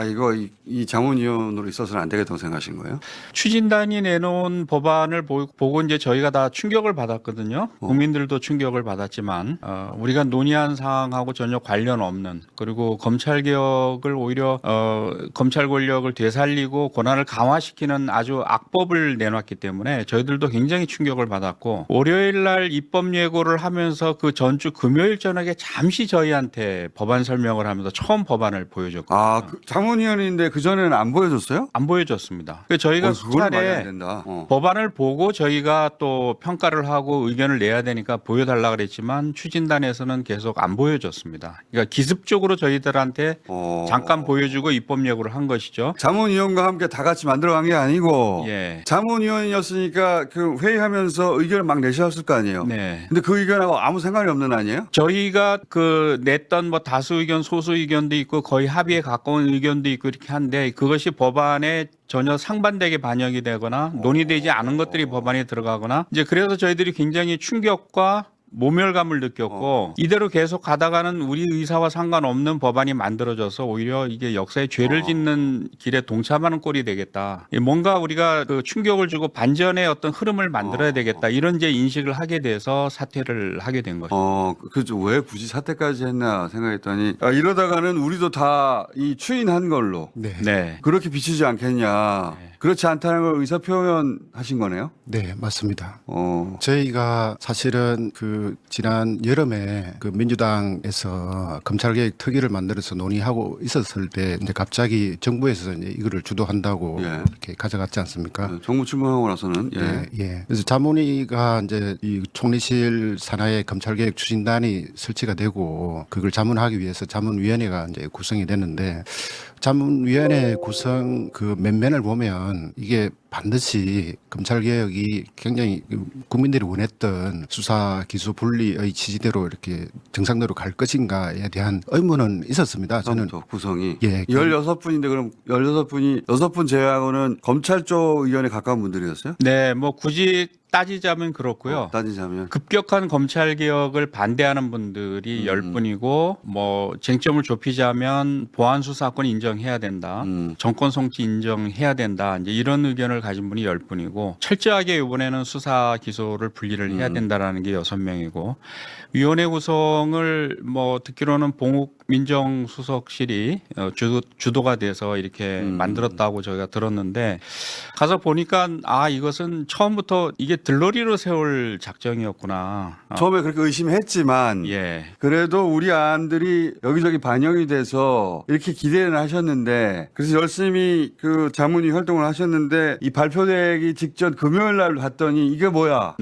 이거 이 자문위원으로 있어서는 안 되겠다고 생각하신 거예요? 추진단이 내놓은 법안을 보고 이제 저희가 다 충격을 받았거든요. 국민들도 충격을 받았지만 우리가 논의한 사항하고 전혀 관련 없는, 그리고 검찰 개혁을 오히려 검찰 권력을 되살리고 권한을 강화시키는 아주 악법을 내놨기 때문에 저희들도 굉장히 충격을 받았고, 월요일 날 입법 예고를 하면서 그 전주 금요일 저녁에 잠시 저희한테 법안 설명을 하면서 처음 법안을 보여줬고, 그 자문위원인데 그 전에는 안 보여줬어요? 안 보여줬습니다. 그래서 저희가 그걸 말이 안 수차례 된다. 법안을 보고 저희가 또 평가를 하고 의견을 내야 되니까 보여달라 그랬지만 추진단에서는 계속 안 보여줬습니다. 그러니까 기습적으로 저희들한테 잠깐 보여주고 입법 예고를 한 것이죠. 자문위원과 함께 다 같이 만들어간 게 아니고 예. 자문위원이었으니까 그 회의하면서 의견을 막 내셨을 거 아니에요. 네. 근데 그 의견하고 아무 상관이 없는 거 아니에요? 저희가 그 냈던 뭐 다수 의견, 소수 의견도 있고 거의 합의에 가까운 의견도 있고 이렇게 한데, 그것이 법안에 전혀 상반되게 반영이 되거나 논의되지 않은 것들이 법안에 들어가거나, 이제 그래서 저희들이 굉장히 충격과 모멸감을 느꼈고, 이대로 계속 가다가는 우리 의사와 상관없는 법안이 만들어져서 오히려 이게 역사에 죄를 짓는 길에 동참하는 꼴이 되겠다. 뭔가 우리가 그 충격을 주고 반전의 어떤 흐름을 만들어야 되겠다. 이런 이제 인식을 하게 돼서 사퇴를 하게 된 거죠. 그죠. 왜 굳이 사퇴까지 했나 생각했더니 이러다가는 우리도 다 이 추인한 걸로 네. 그렇게 비치지 않겠냐. 그렇지 않다는 걸 의사표현 하신 거네요. 네, 맞습니다. 저희가 사실은 그 지난 여름에 그 민주당에서 검찰개혁 특위를 만들어서 논의하고 있었을 때 이제 갑자기 정부에서 이제 이거를 주도한다고 이렇게 가져갔지 않습니까? 정부 출범하고 나서는 예. 그래서 자문위가 이제 이 총리실 산하에 검찰개혁 추진단이 설치가 되고 그걸 자문하기 위해서 자문위원회가 이제 구성이 됐는데, 자문위원회 구성 그 면면을 보면 이게 반드시 검찰개혁이 굉장히 국민들이 원했던 수사 기소 분리의 취지대로 이렇게 정상대로 갈 것인가에 대한 의문은 있었습니다. 저는 구성이 16분인데 그럼 16분이 6분 제외하고는 검찰 쪽 의견에 가까운 분들이었어요? 네, 뭐 굳이 따지자면 그렇고요. 따지자면 급격한 검찰 개혁을 반대하는 분들이 10분이고, 뭐 쟁점을 좁히자면 보안 수사권 인정해야 된다. 정권 송치 인정해야 된다. 이제 이런 의견을 가진 분이 10분이고, 철저하게 이번에는 수사 기소를 분리를 해야 된다라는 게 6명이고, 위원회 구성을 뭐 듣기로는 봉욱 민정수석실이 주도가 돼서 이렇게 만들었다고 저희가 들었는데, 가서 보니까 이것은 처음부터 이게 들러리로 세울 작정이었구나. 처음에 그렇게 의심했지만 그래도 우리 안들이 여기저기 반영이 돼서 이렇게 기대는 하셨는데, 그래서 열심히 그 자문위 활동을 하셨는데 이 발표되기 직전 금요일 날 봤더니 이게 뭐야?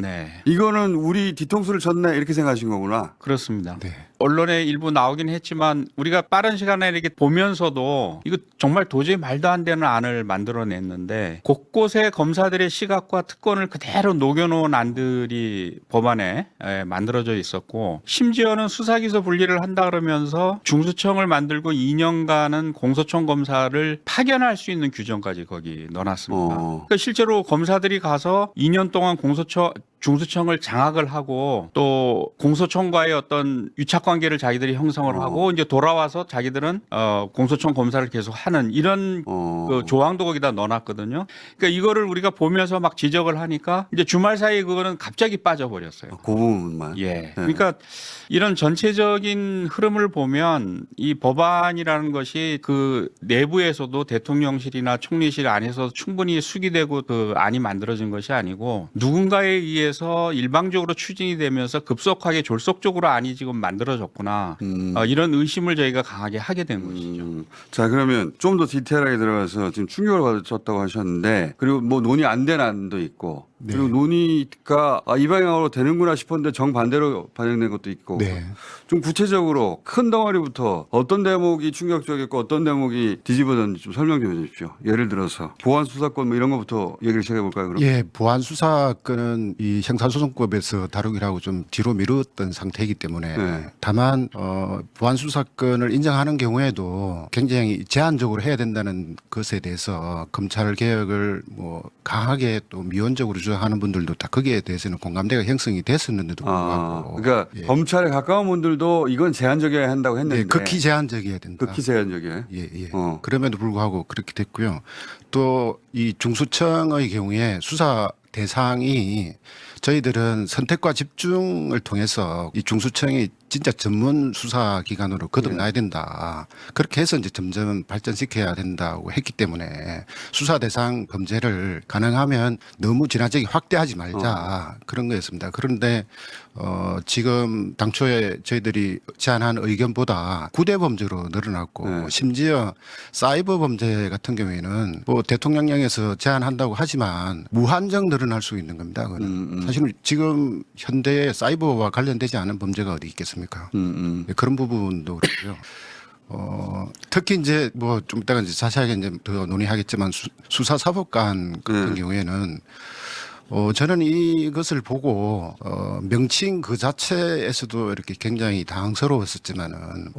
이거는 우리 뒤통수를 쳤네, 이렇게 생각하신 거구나. 그렇습니다. 언론에 일부 나오긴 했지만 우리가 빠른 시간에 이렇게 보면서도 이거 정말 도저히 말도 안 되는 안을 만들어냈는데, 곳곳에 검사들의 시각과 특권을 그대로 녹여놓은 안들이 법안에 만들어져 있었고, 심지어는 수사기소 분리를 한다 그러면서 중수청을 만들고 2년간은 공소청 검사를 파견할 수 있는 규정까지 거기 넣어놨습니다. 그러니까 실제로 검사들이 가서 2년 동안 중수청을 장악을 하고 또 공소청과의 어떤 유착관계를 자기들이 형성을 하고 이제 돌아와서 자기들은 공소청 검사를 계속 하는 이런 그 조항도 거기다 넣어놨거든요. 그러니까 이거를 우리가 보면서 막 지적을 하니까 이제 주말 사이에 그거는 갑자기 빠져버렸어요. 그 부분만. 그러니까 이런 전체적인 흐름을 보면 이 법안이라는 것이 그 내부에서도 대통령실이나 총리실 안에서 충분히 수기되고 그 안이 만들어진 것이 아니고, 누군가에 의해서 일방적으로 추진이 되면서 급속하게 졸속적으로 안이 지금 만들어졌구나. 이런 의심을 저희가 강하게 하게 된 것이죠. 자, 그러면 좀 더 디테일하게 들어가서 지금 충격을 받으셨다고 하셨는데, 그리고 뭐 논의 안 된 안도 있고, 그리고 논의가 이 방향으로 되는구나 싶었는데 정반대로 반영된 것도 있고, 좀 구체적으로 큰 덩어리부터 어떤 대목이 충격적이었고 어떤 대목이 뒤집어졌는지 좀 설명 좀 해주십시오. 예를 들어서 보안 수사권 뭐 이런 것부터 얘기를 시작해 볼까요? 그럼? 보안 수사권은 이 이 형사소송법에서 다루기라고 좀 뒤로 미뤘던 상태이기 때문에 네. 다만 보안 수사권을 인정하는 경우에도 굉장히 제한적으로 해야 된다는 것에 대해서 검찰 개혁을 뭐 강하게 또 미온적으로 주장하는 분들도 다 거기에 대해서는 공감대가 형성이 됐었는데도 불구하고 그러니까 예. 검찰에 가까운 분들도 이건 제한적이어야 한다고 했는데 네, 극히 제한적이어야 된다. 극히 제한적이에요. 예, 예. 어. 그럼에도 불구하고 그렇게 됐고요. 또 이 중수청의 경우에 수사 대상이 저희들은 선택과 집중을 통해서 이 중수청이 진짜 전문 수사 기관으로 거듭나야 된다. 그렇게 해서 이제 점점 발전시켜야 된다고 했기 때문에 수사 대상 범죄를 가능하면 너무 지나치게 확대하지 말자 그런 거였습니다. 그런데 지금 당초에 저희들이 제안한 의견보다 구대 범죄로 늘어났고 네. 심지어 사이버 범죄 같은 경우에는 뭐 대통령령에서 제안한다고 하지만 무한정 늘어날 수 있는 겁니다. 그거는. 사실은 지금 현대의 사이버와 관련되지 않은 범죄가 어디 있겠습니까? 네, 그런 부분도 그렇고요. 특히 이제 뭐 좀 이따가 이제 자세하게 이제 더 논의하겠지만 수사사법관 같은 경우에는 저는 이것을 보고 명칭 그 자체에서도 이렇게 굉장히 당황스러웠었지만은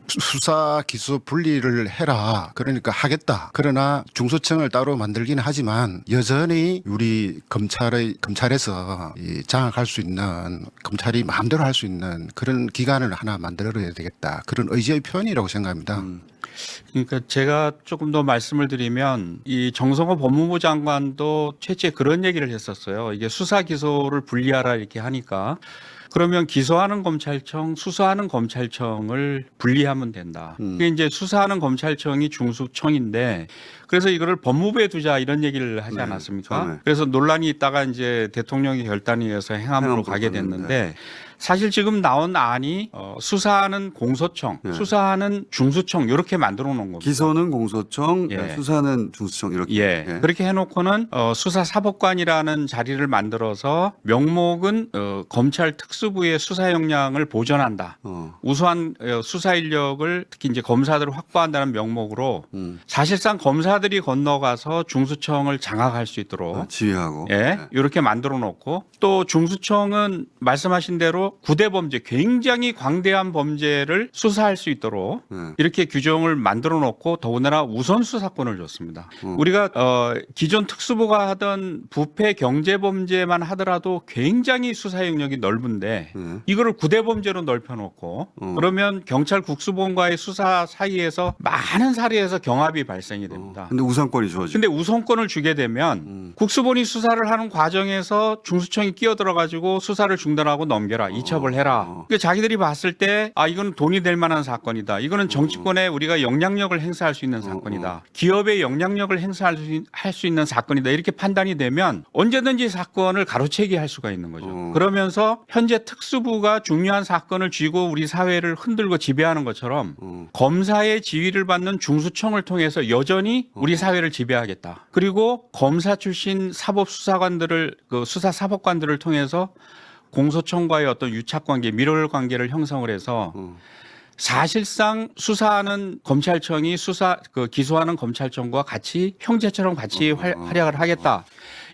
수사 기소 분리를 해라. 그러니까 하겠다. 그러나 중수청을 따로 만들기는 하지만 여전히 우리 검찰에서 이 장악할 수 있는 검찰이 마음대로 할 수 있는 그런 기관을 하나 만들어야 되겠다. 그런 의지의 표현이라고 생각합니다. 그러니까 제가 조금 더 말씀을 드리면 이 정성호 법무부 장관도 최초에 그런 얘기를 했었어요. 이게 수사 기소를 분리하라 이렇게 하니까 그러면 기소하는 검찰청, 수사하는 검찰청을 분리하면 된다. 그게 이제 수사하는 검찰청이 중수청인데 그래서 이거를 법무부에 두자 이런 얘기를 하지 않았습니까? 처음에. 그래서 논란이 있다가 이제 대통령의 결단에 의해서 행안부로 가게 됐는데 사실 지금 나온 안이 수사하는 공소청, 네. 수사하는 중수청 이렇게 만들어 놓은 겁니다. 기소는 공소청, 예. 수사는 중수청 이렇게. 예. 그렇게 해놓고는 수사사법관이라는 자리를 만들어서 명목은 검찰 특수부의 수사 역량을 보전한다. 우수한 수사 인력을 특히 이제 검사들을 확보한다는 명목으로 사실상 검사들이 건너가서 중수청을 장악할 수 있도록 지휘하고. 예, 네. 이렇게 만들어 놓고 또 중수청은 말씀하신 대로 구대 범죄 굉장히 광대한 범죄를 수사할 수 있도록 이렇게 규정을 만들어 놓고 더군다나 우선 수사권을 줬습니다. 우리가 기존 특수부가 하던 부패 경제 범죄만 하더라도 굉장히 수사 영역이 넓은데 이거를 구대 범죄로 넓혀 놓고 그러면 경찰 국수본과의 수사 사이에서 많은 사례에서 경합이 발생이 됩니다. 근데 우선권이 주어지고. 근데 우선권을 주게 되면 국수본이 수사를 하는 과정에서 중수청이 끼어들어 가지고 수사를 중단하고 넘겨라. 이첩을 해라. 그러니까 자기들이 봤을 때 이거는 돈이 될 만한 사건이다. 이거는 정치권에 우리가 영향력을 행사할 수 있는 사건이다. 기업의 영향력을 행사할 수 있는 사건이다. 이렇게 판단이 되면 언제든지 사건을 가로채기 할 수가 있는 거죠. 그러면서 현재 특수부가 중요한 사건을 쥐고 우리 사회를 흔들고 지배하는 것처럼 검사의 지휘를 받는 중수청을 통해서 여전히 우리 사회를 지배하겠다. 그리고 검사 출신 사법수사관들을 그 수사사법관들을 통해서 공소청과의 어떤 유착관계, 밀월 관계를 형성을 해서 사실상 수사하는 검찰청이 기소하는 검찰청과 같이 형제처럼 같이 활약을 하겠다.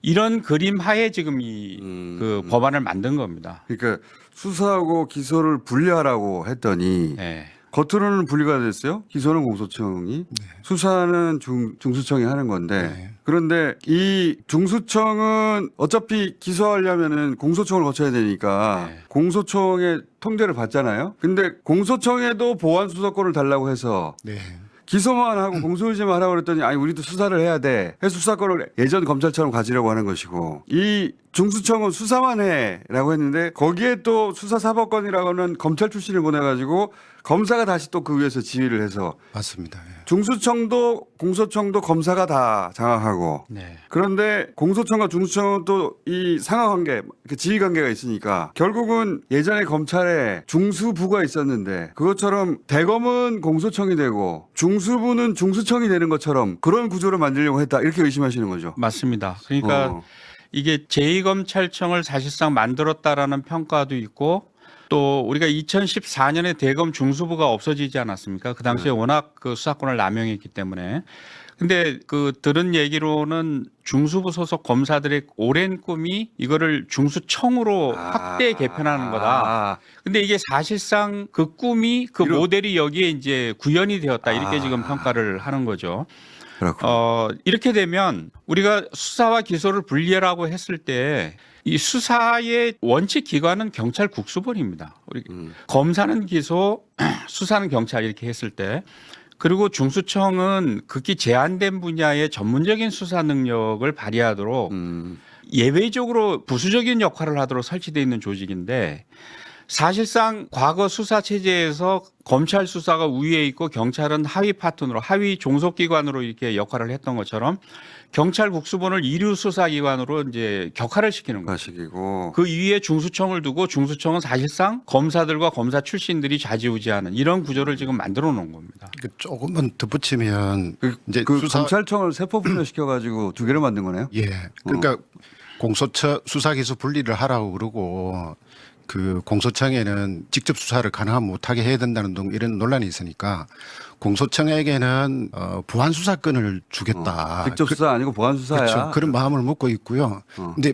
이런 그림 하에 지금 그 법안을 만든 겁니다. 그러니까 수사하고 기소를 분리하라고 했더니 네. 겉으로는 분리가 됐어요. 기소는 공소청이, 수사는 중수청이 하는 건데 그런데 이 중수청은 어차피 기소하려면은 공소청을 거쳐야 되니까 공소청의 통제를 받잖아요. 근데 공소청에도 보안 수사권을 달라고 해서 기소만 하고 공소유지만 하라고 그랬더니 아니 우리도 수사를 해야 돼 해서 수사권을 예전 검찰처럼 가지려고 하는 것이고 이 중수청은 수사만 해라고 했는데 거기에 또 수사사법권이라고는 검찰 출신을 보내가지고 검사가 다시 또 그 위에서 지휘를 해서 맞습니다. 중수청도 공소청도 검사가 다 장악하고 네. 그런데 공소청과 중수청은 또 이 상하관계 지휘관계가 있으니까 결국은 예전에 검찰에 중수부가 있었는데 그것처럼 대검은 공소청이 되고 중수부는 중수청이 되는 것처럼 그런 구조를 만들려고 했다 이렇게 의심하시는 거죠. 맞습니다. 그러니까 이게 제2검찰청을 사실상 만들었다라는 평가도 있고 또 우리가 2014년에 대검 중수부가 없어지지 않았습니까? 그 당시에 워낙 그 수사권을 남용했기 때문에 근데 그 들은 얘기로는 중수부 소속 검사들의 오랜 꿈이 이거를 중수청으로 확대 개편하는 거다. 근데 이게 사실상 그 꿈이 그 모델이 여기에 이제 구현이 되었다. 이렇게 지금 평가를 하는 거죠. 그렇군요. 이렇게 되면 우리가 수사와 기소를 분리하라고 했을 때 이 수사의 원칙 기관은 경찰 국수본입니다. 우리 검사는 기소, 수사는 경찰 이렇게 했을 때 그리고 중수청은 극히 제한된 분야의 전문적인 수사 능력을 발휘하도록 예외적으로 부수적인 역할을 하도록 설치되어 있는 조직인데 사실상 과거 수사 체제에서 검찰 수사가 우위에 있고 경찰은 하위 파트너로 하위 종속기관으로 이렇게 역할을 했던 것처럼 경찰 국수본을 이류 수사기관으로 이제 격화를 시키는 거죠. 가식이고 그 위에 중수청을 두고 중수청은 사실상 검사들과 검사 출신들이 좌지우지하는 이런 구조를 지금 만들어 놓은 겁니다. 조금만 덧붙이면 이제 그 수사 검찰청을 세포 분열시켜 가지고 두 개를 만든 거네요. 예. 그러니까 공소처 수사기소 분리를 하라고 그러고 그 공소청에는 직접 수사를 가능하면 못하게 해야 된다는 등 이런 논란이 있으니까 공소청에게는 보안 수사권을 주겠다. 직접 수사 아니고 보안 수사야. 그렇죠. 그런 마음을 먹고 있고요. 근데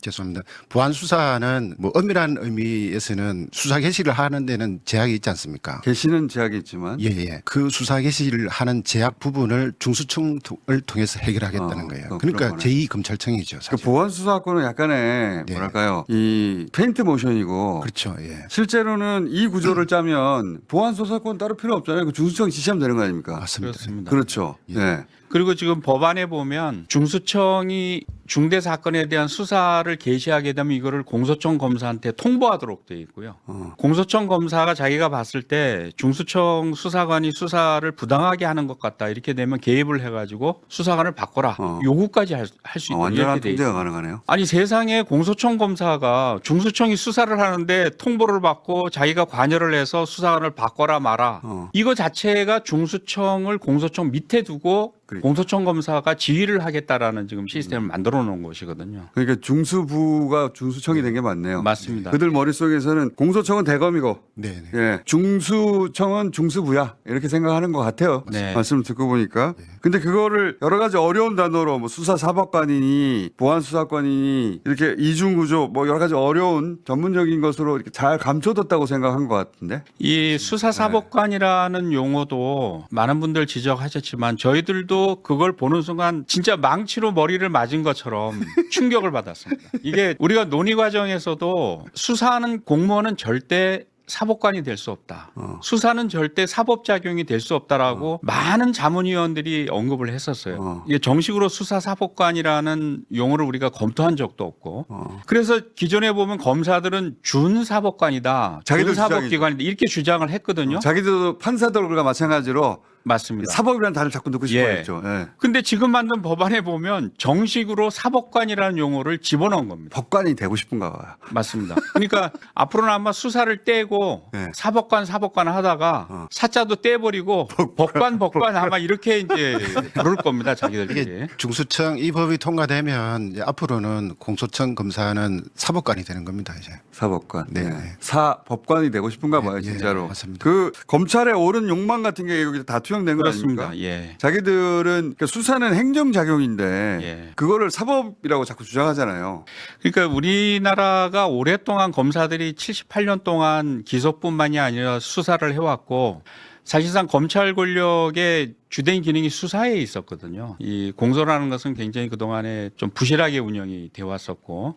죄송합니다. 보안 수사는 뭐 엄밀한 의미에서는 수사 개시를 하는 데는 제약이 있지 않습니까? 개시는 제약이 있지만 예. 그 수사 개시를 하는 제약 부분을 중수청을 통해서 해결하겠다는 거예요. 그러니까 그런 거네. 제2검찰청이죠. 그 사실. 보안 수사권은 약간의 네. 뭐랄까요 이 페인트 모션이고 그렇죠. 예. 실제로는 이 구조를 짜면 보안 수사권 따로 필요 없잖아요. 그 중수청 지시하면 되는 거 아닙니까? 맞습니다. 그렇습니다. 그렇죠. 예. 네. 그리고 지금 법안에 보면 중수청이 중대 사건에 대한 수사를 개시하게 되면 이거를 공소청 검사한테 통보하도록 되어 있고요. 공소청 검사가 자기가 봤을 때 중수청 수사관이 수사를 부당하게 하는 것 같다 이렇게 되면 개입을 해가지고 수사관을 바꿔라 요구까지 할 수 있도록 완전한 이렇게 돼 통제가 있어요. 가능하네요. 아니 세상에 공소청 검사가 중수청이 수사를 하는데 통보를 받고 자기가 관여를 해서 수사관을 바꿔라 마라 이거 자체가 중수청을 공소청 밑에 두고 그러니까. 공소청 검사가 지휘를 하겠다라는 지금 시스템을 만들어 놓은 것이거든요. 그러니까 중수부가 중수청이 된 게 맞네요. 맞습니다. 그들 머릿속에서는 공소청은 대검이고 네. 예, 중수청은 중수부야 이렇게 생각하는 것 같아요. 네. 말씀을 듣고 보니까. 근데 그거를 여러 가지 어려운 단어로 뭐 수사사법관이니 보안수사관이니 이렇게 이중구조 뭐 여러 가지 어려운 전문적인 것으로 이렇게 잘 감춰뒀다고 생각한 것 같은데. 이 수사사법관이라는 용어도 많은 분들 지적하셨지만 저희들도 그걸 보는 순간 진짜 망치로 머리를 맞은 것처럼 충격을 받았습니다. 이게 우리가 논의 과정에서도 수사하는 공무원은 절대 사법관이 될 수 없다. 수사는 절대 사법작용이 될 수 없다라고 많은 자문위원들이 언급을 했었어요. 이게 정식으로 수사사법관이라는 용어를 우리가 검토한 적도 없고 그래서 기존에 보면 검사들은 준사법관이다. 자기들 준사법기관이다. 이렇게 주장을 했거든요. 자기들도 판사들과 마찬가지로 맞습니다. 사법이라는 단어를 자꾸 넣고 싶어 했죠. 예. 근데 지금 만든 법안에 보면 정식으로 사법관이라는 용어를 집어넣은 겁니다. 법관이 되고 싶은가 봐요. 맞습니다. 그러니까 앞으로는 아마 수사를 떼고 네. 사법관 하다가 사자도 떼버리고 법관 아마 이렇게 이제 부를 겁니다. 자기들끼리. 이게 중수청 이 법이 통과되면 이제 앞으로는 공소청 검사는 사법관이 되는 겁니다. 이제. 사법관. 네. 네. 사법관이 되고 싶은가 봐요, 진짜로. 맞습니다. 그 검찰의 옳은 욕망 같은 게 여기서 다 투영된 거 아닙니까? 그렇습니다. 예. 자기들은 그러니까 수사는 행정작용인데 예. 그거를 사법이라고 자꾸 주장하잖아요. 그러니까 우리나라가 오랫동안 검사들이 78년 동안 기소뿐만이 아니라 수사를 해왔고 사실상 검찰 권력의 주된 기능이 수사에 있었거든요. 이 공소라는 것은 굉장히 그동안에 좀 부실하게 운영이 되어 왔었고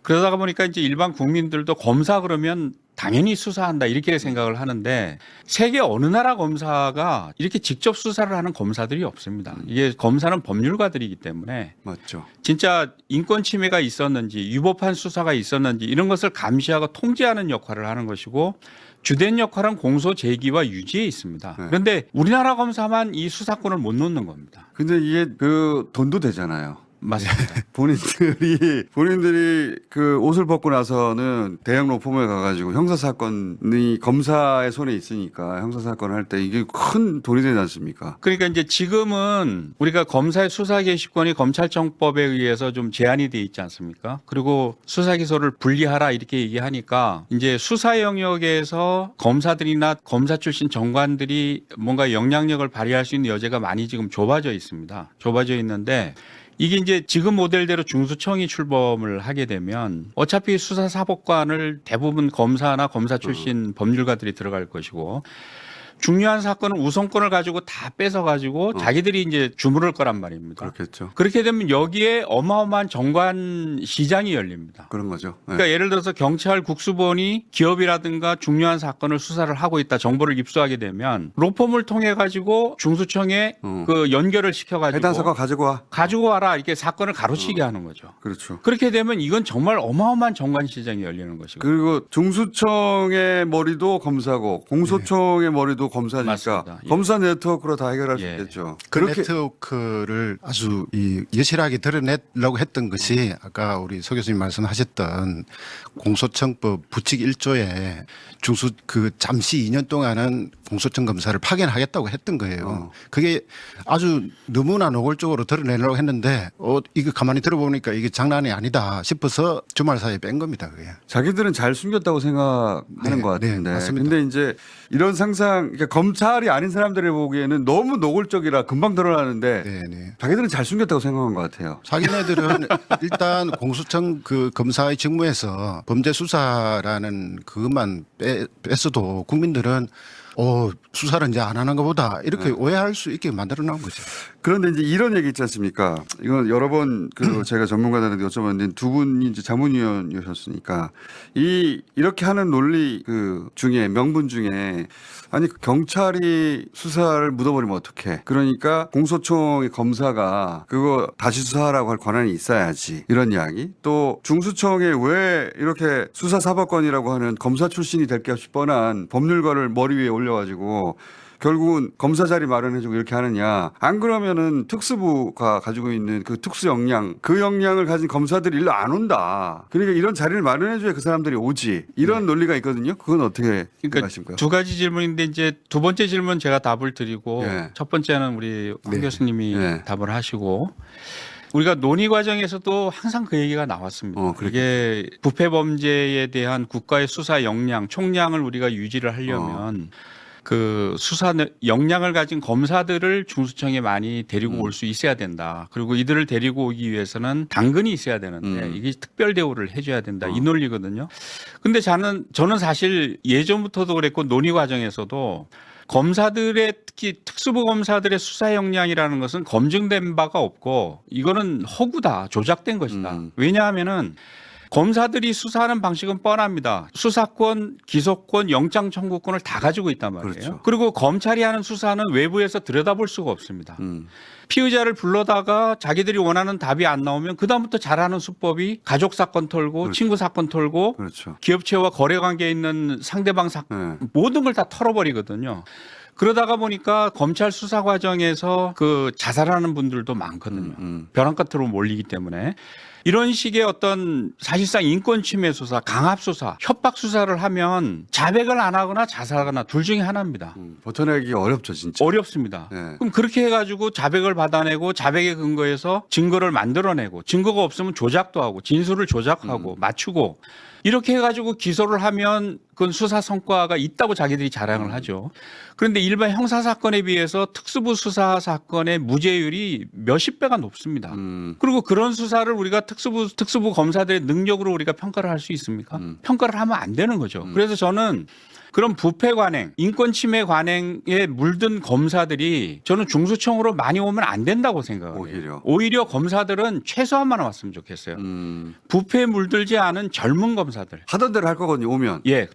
그러다가 보니까 이제 일반 국민들도 검사 그러면 당연히 수사한다 이렇게 생각을 하는데 세계 어느 나라 검사가 이렇게 직접 수사를 하는 검사들이 없습니다. 이게 검사는 법률가들이기 때문에 맞죠. 진짜 인권 침해가 있었는지 위법한 수사가 있었는지 이런 것을 감시하고 통제하는 역할을 하는 것이고 주된 역할은 공소 제기와 유지에 있습니다. 네. 그런데 우리나라 검사만 이 수사권을 못 놓는 겁니다. 근데 이게 그 돈도 되잖아요. 맞습니다. 본인들이 그 옷을 벗고 나서는 대형 로펌에 가가지고 형사 사건이 검사의 손에 있으니까 형사 사건을 할 때 이게 큰 돈이 되지 않습니까? 그러니까 이제 지금은 우리가 검사의 수사 개시권이 검찰청법에 의해서 좀 제한이 돼 있지 않습니까? 그리고 수사 기소를 분리하라 이렇게 얘기하니까 이제 수사 영역에서 검사들이나 검사 출신 정관들이 뭔가 영향력을 발휘할 수 있는 여지가 많이 지금 좁아져 있습니다. 좁아져 있는데 이게 이제 지금 모델대로 중수청이 출범을 하게 되면 어차피 수사사법관을 대부분 검사나 검사 출신 법률가들이 들어갈 것이고 중요한 사건은 우선권을 가지고 다 뺏어가지고 자기들이 이제 주무를 거란 말입니다. 그렇겠죠. 그렇게 되면 여기에 어마어마한 정관 시장이 열립니다. 그런 거죠. 네. 그러니까 예를 들어서 경찰 국수본이 기업이라든가 중요한 사건을 수사를 하고 있다 정보를 입수하게 되면 로펌을 통해 가지고 중수청에 그 연결을 시켜가지고 해당 사건 가지고 와라 이렇게 사건을 가로치게 하는 거죠. 그렇죠. 그렇게 되면 이건 정말 어마어마한 정관 시장이 열리는 것이고. 그리고 중수청의 머리도 검사고 공소청의 머리도 검사니까 맞습니다. 예. 검사 네트워크로 다 해결할 수 예. 있겠죠. 그 네트워크를 아주 여실하게 드러내려고 했던 것이 아까 우리 서 교수님 말씀하셨던 공소청법 부칙 1조에 중수 그 잠시 2년 동안은 공소청 검사를 파견하겠다고 했던 거예요. 그게 아주 너무나 노골적으로 드러내려고 했는데 이거 가만히 들어보니까 이게 장난이 아니다 싶어서 주말 사이에 뺀 겁니다. 그게. 자기들은 잘 숨겼다고 생각하는 네, 것 같은데. 네, 맞습니다. 근데 이제 이런 상상, 그러니까 검찰이 아닌 사람들이 보기에는 너무 노골적이라 금방 드러나는데 네. 자기들은 잘 숨겼다고 생각한 것 같아요. 자기네들은 일단 공수청 그 검사의 직무에서 범죄 수사라는 그것만 뺐어도 국민들은 수사를 이제 안 하는 것보다 이렇게 오해할 수 있게 만들어 놓은 거죠. 그런데 이제 이런 얘기 있지 않습니까? 이건 여러 번 그 제가 전문가들한테 여쭤봤는데 두 분이 이제 자문위원이셨으니까 이렇게 하는 논리 그 중에 명분 중에 아니 경찰이 수사를 묻어버리면 어떡해? 그러니까 공소청의 검사가 그거 다시 수사하라고 할 권한이 있어야지 이런 이야기. 또 중수청에 왜 이렇게 수사사법권이라고 하는 검사 출신이 될 게 없이 뻔한 법률가를 머리 위에 올려가지고 결국은 검사 자리 마련해주고 이렇게 하느냐. 안 그러면은 특수부가 가지고 있는 그 특수 역량, 그 역량을 가진 검사들이 일로 안 온다. 그러니까 이런 자리를 마련해줘야 그 사람들이 오지. 이런 논리가 있거든요. 그건 어떻게 생각하십니까? 두 가지 질문인데 이제 두 번째 질문 제가 답을 드리고 예. 첫 번째는 우리 황 교수님이 예. 답을 하시고 우리가 논의 과정에서도 항상 그 얘기가 나왔습니다. 그게 부패 범죄에 대한 국가의 수사 역량, 총량을 우리가 유지를 하려면 그 수사 역량을 가진 검사들을 중수청에 많이 데리고 올 수 있어야 된다. 그리고 이들을 데리고 오기 위해서는 당근이 있어야 되는데 이게 특별 대우를 해줘야 된다. 이 논리거든요. 근데 저는 사실 예전부터도 그랬고 논의 과정에서도 검사들의 특히 특수부 검사들의 수사 역량이라는 것은 검증된 바가 없고 이거는 허구다. 조작된 것이다. 왜냐하면은 검사들이 수사하는 방식은 뻔합니다. 수사권, 기소권, 영장 청구권을 다 가지고 있단 말이에요. 그렇죠. 그리고 검찰이 하는 수사는 외부에서 들여다볼 수가 없습니다. 피의자를 불러다가 자기들이 원하는 답이 안 나오면 그다음부터 잘하는 수법이 가족 사건 털고 그렇죠. 친구 사건 털고 그렇죠. 기업체와 거래 관계에 있는 상대방 사건 네. 모든 걸 다 털어버리거든요. 그러다가 보니까 검찰 수사 과정에서 그 자살하는 분들도 많거든요. 벼랑 끝으로 몰리기 때문에 이런 식의 어떤 사실상 인권 침해 수사, 강압 수사, 협박 수사를 하면 자백을 안 하거나 자살하거나 둘 중에 하나입니다. 버텨내기 어렵죠, 진짜. 어렵습니다. 네. 그럼 그렇게 해가지고 자백을 받아내고 자백에 근거해서 증거를 만들어내고 증거가 없으면 조작도 하고 진술을 조작하고 맞추고 이렇게 해가지고 기소를 하면 그건 수사 성과가 있다고 자기들이 자랑을 하죠. 그런데 일반 형사 사건에 비해서 특수부 수사 사건의 무죄율이 몇십 배가 높습니다. 그리고 그런 수사를 우리가 특수부 검사들의 능력으로 우리가 평가를 할 수 있습니까? 평가를 하면 안 되는 거죠. 그래서 저는 그런 부패 관행, 인권 침해 관행에 물든 검사들이 저는 중수청으로 많이 오면 안 된다고 생각해요. 오히려 검사들은 최소한만 왔으면 좋겠어요. 부패에 물들지 않은 젊은 검사들. 하던 대로 할 거거든요, 오면. 예,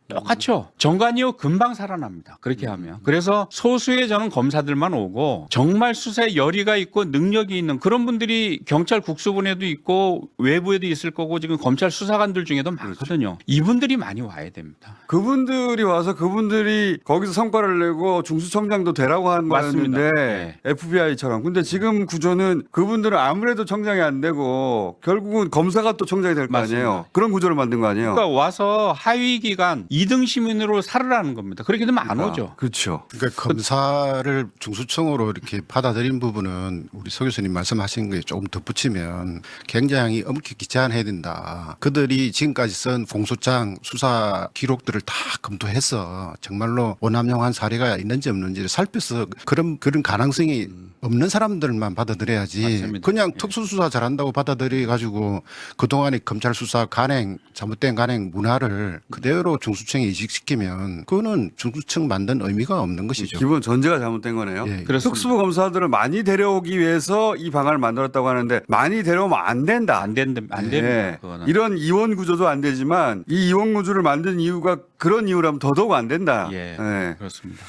똑같죠. 정관이요 금방 살아납니다. 그렇게 하면. 그래서 소수의 저는 검사들만 오고 정말 수사에 열의가 있고 능력이 있는 그런 분들이 경찰 국수본에도 있고 외부에도 있을 거고 지금 검찰 수사관들 중에도 많거든요. 이분들이 많이 와야 됩니다. 그분들이 와서 그분들이 거기서 성과를 내고 중수청장도 되라고 하는 맞습니다. 거였는데 네. FBI처럼. 근데 지금 구조는 그분들은 아무래도 청장이 안 되고 결국은 검사가 또 청장이 될 거 아니에요. 맞습니다. 그런 구조를 만든 거 아니에요. 그러니까 와서 하위 기관 2등 시민으로 살으라는 겁니다. 그렇게 되면 안 오죠. 그렇죠. 그러니까 검사를 중수청으로 이렇게 받아들인 부분은 우리 서 교수님 말씀하신 거에 조금 덧붙이면 굉장히 엄격히 제한해야 된다. 그들이 지금까지 쓴 공소장 수사 기록들을 다 검토해서 정말로 오남용한 사례가 있는지 없는지를 살펴서 그런 가능성이 없는 사람들만 받아들여야지. 맞습니다. 그냥 예. 특수수사 잘한다고 받아들여 가지고 그동안의 검찰 수사 간행 잘못된 간행 문화를 그대로 중수청에 이식시키면 그거는 중수청 만든 의미가 없는 것이죠. 기본 전제가 잘못된 거네요. 예. 그렇습니다. 특수부 검사들을 많이 데려오기 위해서 이 방안을 만들었다고 하는데 많이 데려오면 안 된다. 안 됩니다. 예. 그거는. 이런 이원 구조도 안 되지만 이 이원 구조를 만든 이유가 그런 이유라면 더더욱 안 된다. 예. 예. 그렇습니다.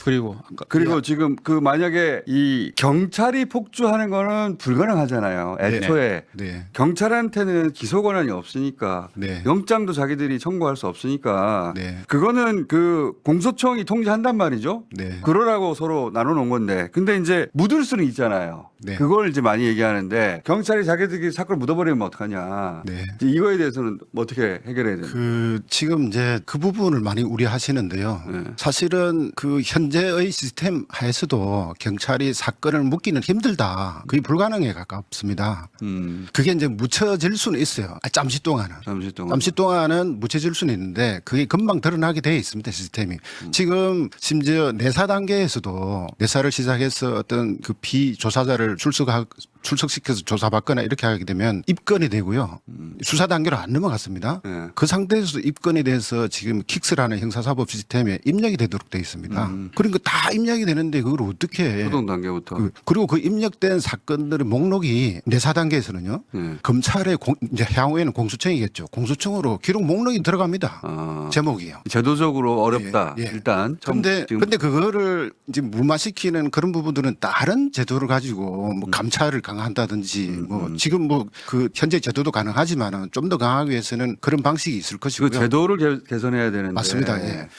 그리고 아까 그리고 지금 그 만약에 이 경찰이 폭주하는 거는 불가능하잖아요. 애초에 네. 경찰한테는 기소 권한이 없으니까 네. 영장도 자기들이 청구할 수 없으니까 네. 그거는 그 공소청이 통제한단 말이죠. 네. 그러라고 서로 나눠놓은 건데 근데 이제 묻을 수는 있잖아요. 네. 그걸 이제 많이 얘기하는데 경찰이 자기들이 사건을 묻어버리면 어떡하냐. 네. 이제 이거에 대해서는 어떻게 해결해야 되나. 지금 이제 그 부분을 많이 우려하시는데요. 네. 사실은 그 현재의 시스템 하에서도 경찰이 사건을 묻기는 힘들다. 거의 불가능에 가깝습니다. 그게 이제 묻혀질 수는 있어요. 잠시 동안은. 잠시 동안은 묻혀질 수는 있는데 그게 금방 드러나게 되어 있습니다. 시스템이. 지금 심지어 내사 단계에서도 내사를 시작해서 어떤 그 비조사자를 출석시켜서 조사받거나 이렇게 하게 되면 입건이 되고요. 수사 단계로 안 넘어갔습니다. 네. 그 상태에서 입건에 대해서 지금 킥스라는 형사사법 시스템에 입력이 되도록 되어 있습니다. 그러니까 다 입력이 되는데 그걸 어떻게 해? 소동 단계부터. 그리고 그 입력된 사건들의 목록이 내사 단계에서는요. 네. 검찰의 이제 향후에는 공수청이겠죠. 공수청으로 기록 목록이 들어갑니다. 아, 제목이요. 제도적으로 어렵다. 예, 예. 일단. 근데 지금 그거를 이제 무마시키는 그런 부분들은 다른 제도를 가지고 뭐 감찰을 강화한다든지 뭐 지금 뭐 그 현재 제도도 가능하지만은 좀 더 강하기 위해서는 그런 방식이 있을 것이고요. 그 제도를 개선해야 되는데. 맞습니다. 예.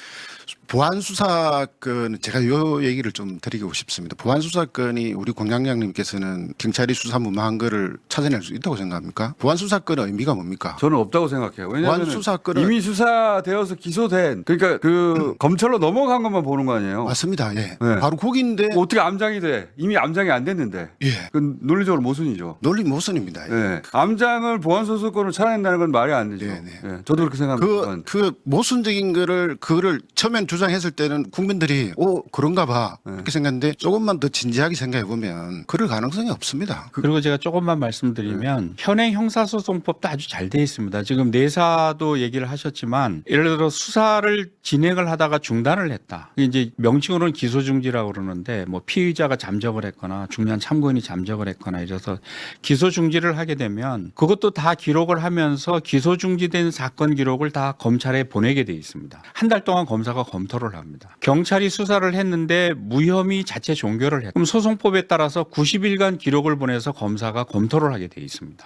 보안 수사권 제가 요 얘기를 좀 드리고 싶습니다. 보안 수사권이 우리 공장장님께서는 경찰이 수사 무마한 거를 찾아낼 수 있다고 생각합니까? 보안 수사권의 의미가 뭡니까? 저는 없다고 생각해요. 왜냐하면 보안 수사권은 이미 수사되어서 기소된 그러니까 그 검찰로 넘어간 것만 보는 거 아니에요. 맞습니다. 예. 네. 바로 거기인데 어떻게 암장이 돼? 이미 암장이 안 됐는데. 예. 그 논리적으로 모순이죠. 논리 모순입니다. 예. 예. 암장을 보안 소수권을 찾아낸다는 건 말이 안 되죠. 네, 네. 예. 저도 그렇게 생각합니다. 그 모순적인 그거를 처음엔 주장했을 때는 국민들이 그런가 봐 이렇게 생각했는데 조금만 더 진지하게 생각해 보면 그럴 가능성이 없습니다. 그리고 제가 조금만 말씀드리면 현행 형사소송법도 아주 잘 돼 있습니다. 지금 내사도 얘기를 하셨지만 예를 들어 수사를 진행을 하다가 중단을 했다. 이게 이제 명칭으로는 기소중지라고 그러는데 뭐 피의자가 잠적을 했거나 중요한 참고인이 잠적을 했거나 이래서 기소중지를 하게 되면 그것도 다 기록을 하면서 기소중지된 사건 기록을 다 검찰에 보내게 돼 있습니다. 한 달 동안 검사가 검토를 합니다. 경찰이 수사를 했는데 무혐의 자체 종결을 했다. 그럼 소송법에 따라서 90일간 기록을 보내서 검사가 검토를 하게 돼 있습니다.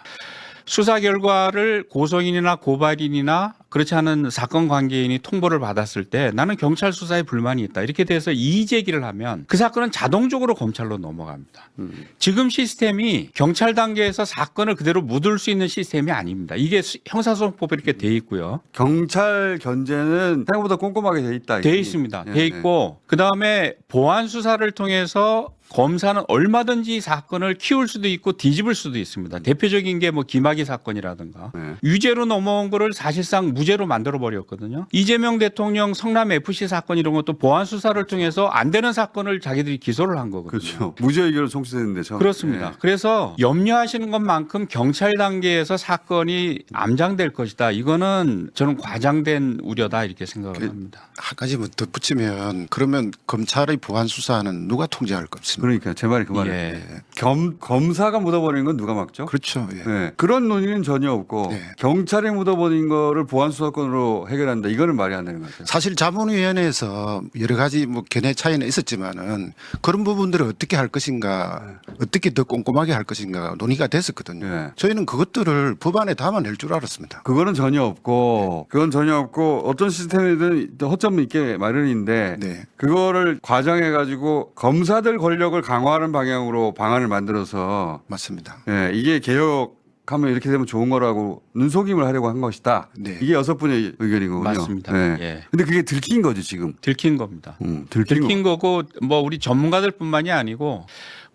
수사 결과를 고소인이나 고발인이나 그렇지 않은 사건 관계인이 통보를 받았을 때 나는 경찰 수사에 불만이 있다. 이렇게 돼서 이의 제기를 하면 그 사건은 자동적으로 검찰로 넘어갑니다. 지금 시스템이 경찰 단계에서 사건을 그대로 묻을 수 있는 시스템이 아닙니다. 이게 형사소송법에 이렇게 돼 있고요. 경찰 견제는 생각보다 꼼꼼하게 돼 있다. 돼 있습니다. 예, 돼 있고 그다음에 보안 수사를 통해서 검사는 얼마든지 사건을 키울 수도 있고 뒤집을 수도 있습니다. 대표적인 게 뭐 김학의 사건이라든가 네. 유죄로 넘어온 거를 사실상 무죄로 만들어 버렸거든요. 이재명 대통령 성남 FC 사건 이런 것도 보안 수사를 통해서 안 되는 사건을 자기들이 기소를 한 거거든요. 그렇죠. 무죄의견을 송치했는데 처음. 그렇습니다. 예. 그래서 염려하시는 것만큼 경찰 단계에서 사건이 암장될 것이다. 이거는 저는 과장된 우려다 이렇게 생각을 합니다. 한 가지 뭐 덧붙이면 그러면 검찰의 보안 수사는 누가 통제할 것입니까? 그러니까 제 말이 그 말이에요. 예. 검사가 묻어버리는 건 누가 막죠? 그렇죠. 예. 네. 그런 논의는 전혀 없고 네. 경찰에 묻어버린 거를 보안수사권으로 해결한다. 이거는 말이 안 되는 것 같아요. 사실 자문위원회에서 여러 가지 뭐 견해 차이는 있었지만은 그런 부분들을 어떻게 할 것인가, 어떻게 더 꼼꼼하게 할 것인가 논의가 됐었거든요. 네. 저희는 그것들을 법안에 담아낼 줄 알았습니다. 그거는 전혀 없고 그건 전혀 없고 어떤 시스템이든 허점은 있게 마련인데 네. 그거를 과장해 가지고 검사들 권력을 강화하는 방향으로 방안을 만들어서 맞습니다. 예, 이게 개혁하면 이렇게 되면 좋은 거라고 눈속임을 하려고 한 것이다. 네. 이게 6분의 의견이거든요. 맞습니다. 예. 예. 근데 그게 들킨 거죠 지금. 들킨 겁니다. 들킨 거. 거고 뭐 우리 전문가들뿐만이 아니고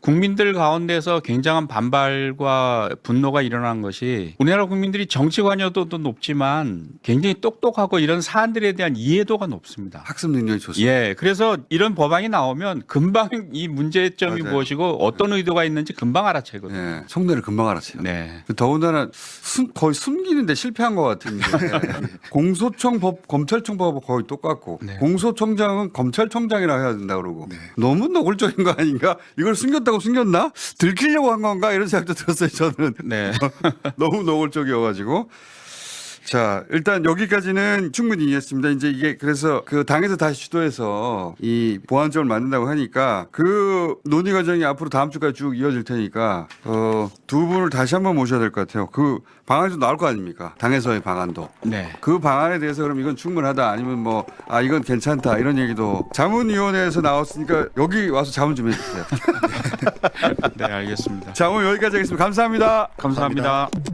국민들 가운데서 굉장한 반발과 분노가 일어난 것이 우리나라 국민들이 정치 관여도도 높지만 굉장히 똑똑하고 이런 사안들에 대한 이해도가 높습니다. 학습 능력이 좋습니다. 예, 그래서 이런 법안이 나오면 금방 이 문제점이 맞아요. 무엇이고 어떤 의도가 있는지 금방 알아채거든요. 예, 속내를 금방 알았어요. 네. 더군다나 거의 숨기는데 실패한 것 같은데 공소청 법, 검찰청 법하고 거의 똑같고 네. 공소청장은 검찰청장이라 해야 된다 그러고 네. 너무 노골적인 거 아닌가? 이걸 숨겼다고 숨겼나? 들키려고 한 건가? 이런 생각도 들었어요. 저는 네. 너무 노골적이어가지고. 자, 일단 여기까지는 충분히 이해했습니다. 이제 이게 그래서 그 당에서 다시 주도해서 이 보안점을 만든다고 하니까 그 논의 과정이 앞으로 다음 주까지 쭉 이어질 테니까 두 분을 다시 한번 모셔야 될 것 같아요. 그 방안이 좀 나올 거 아닙니까? 당에서의 방안도. 네. 그 방안에 대해서 그럼 이건 충분하다 아니면 뭐 이건 괜찮다 이런 얘기도 자문위원회에서 나왔으니까 여기 와서 자문 좀 해주세요. 네, 알겠습니다. 자, 오늘 여기까지 하겠습니다. 감사합니다. 감사합니다.